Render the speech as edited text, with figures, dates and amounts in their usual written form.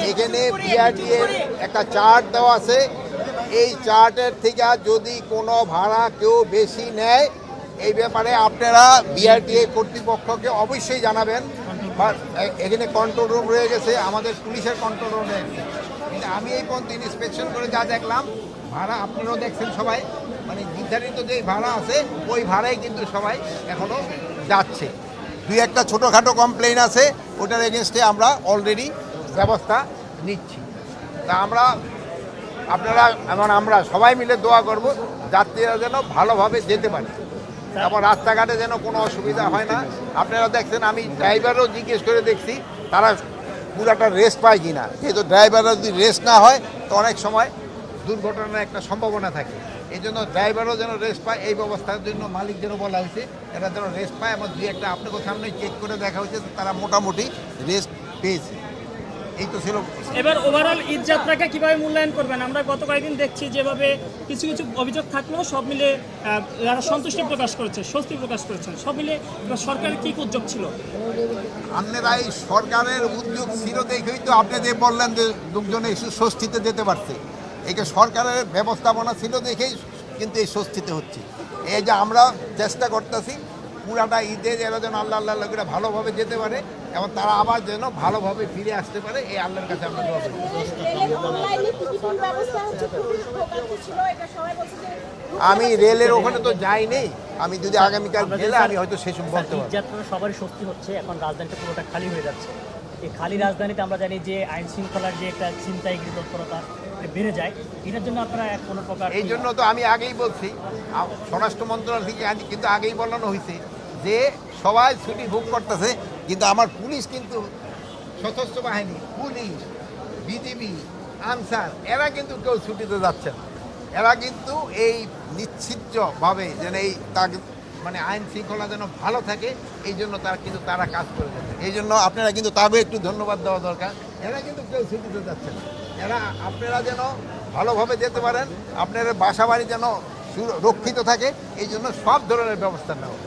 এখানে বিআরটিএর একটা চার্ট দেওয়া আছে। এই চার্টের থেকে যদি কোনো ভাড়া কেউ বেশি নেয় এই ব্যাপারে আপনারা বিআরটিএ কর্তৃপক্ষকে অবশ্যই জানাবেন। বা এখানে কন্ট্রোল রুম রয়ে গেছে, আমাদের পুলিশের কন্ট্রোল রুম রয়ে গেছে। কিন্তু আমি এই পর্যন্ত ইন্সপেকশন করে যা দেখলাম ভাড়া আপনারাও দেখছেন সবাই, মানে নির্ধারিত যে ভাড়া আছে ওই ভাড়াই কিন্তু সবাই এখনও যাচ্ছে। দুই একটা ছোটোখাটো কমপ্লেন আছে, ওটার এগেনস্টে আমরা অলরেডি ব্যবস্থা নিচ্ছি। তা আমরা সবাই মিলে দোয়া করব যাত্রীরা যেন ভালোভাবে যেতে পারে এবং রাস্তাঘাটে যেন কোনো অসুবিধা হয় না। আপনারা দেখছেন, আমি ড্রাইভারও জিজ্ঞেস করে দেখছি তারা পুরাটা রেস্ট পায় কি না। যেহেতু ড্রাইভাররা যদি রেস্ট না হয় তো অনেক সময় দুর্ঘটনার একটা সম্ভাবনা থাকে। এই জন্য ড্রাইভারও যেন রেস্ট পায় এই ব্যবস্থার জন্য মালিক যেন বলা হয়েছে এরা যেন রেস্ট পায়। এবং দুই একটা আপনাকে সামনে চেক করে দেখা হয়েছে তারা মোটামুটি রেস্ট পেয়েছে। এই তো ছিল। এবার ওভারঅল ঈদ যাত্রাকে কিভাবে মূল্যায়ন করবেন? আমরা গত কয়েকদিন দেখছি যেভাবে কিছু কিছু অভিযোগ থাকলেও সব মিলে যারা সন্তুষ্টি প্রকাশ করেছে, স্বস্তি প্রকাশ করেছেন, সব মিলে সরকারের কী উদ্যোগ ছিল? আপনারা এই সরকারের উদ্যোগ ছিল দেখেই তো আপনি যে বললেন যে লোকজন এই স্বস্তিতে যেতে পারছে। এটা সরকারের ব্যবস্থাপনা ছিল দেখেই কিন্তু এই স্বস্তিতে হচ্ছে। এই যে আমরা চেষ্টা করতেছি পুরাটা ঈদে এরা যেন আল্লাহ লোকেরা ভালোভাবে যেতে পারে এবং তারা আবার যেন ভালোভাবে ফিরে আসতে পারে, এই আল্লাহর কাছে আমরা দোয়া করি। আমি রেলের ওখানে তো যাইনি, আমি যদি আগামীকাল গেলে আমি হয়তো সে সব বলতে পারবো। যাত্রা সবারই স্বস্তি হচ্ছে, এখন রাজধানীটা পুরোটা খালি হয়ে যাচ্ছে। এই খালি রাজধানীতে আমরা জানি যে আইন শৃঙ্খলার যে একটা ছিনতাইগিরি তৎপরতা বেড়ে যায়, এটার জন্য আপনারা কোনো প্রকার এই জন্য তো আমি আগেই বলছি, স্বরাষ্ট্র মন্ত্রণালয় থেকে কিন্তু আগেই বলানো হয়েছে যে সবাই ছুটি ভোগ করতেছে, কিন্তু আমার পুলিশ কিন্তু সশস্ত্র বাহিনী, পুলিশ, বিজিবি, আনসার এরা কিন্তু কেউ ছুটিতে যাচ্ছে না। এরা কিন্তু এই নিশ্চিতভাবে যেন এই মানে আইন শৃঙ্খলা যেন ভালো থাকে এই জন্য তারা কাজ করে যাচ্ছে। এই জন্য আপনারা কিন্তু তাদের একটু ধন্যবাদ দেওয়া দরকার। এরা কিন্তু কেউ ছুটিতে যাচ্ছে না। এরা আপনারা যেন ভালোভাবে যেতে পারেন, আপনার বাসা বাড়ি যেন রক্ষিত থাকে এই জন্য সব ধরনের ব্যবস্থা নেওয়া।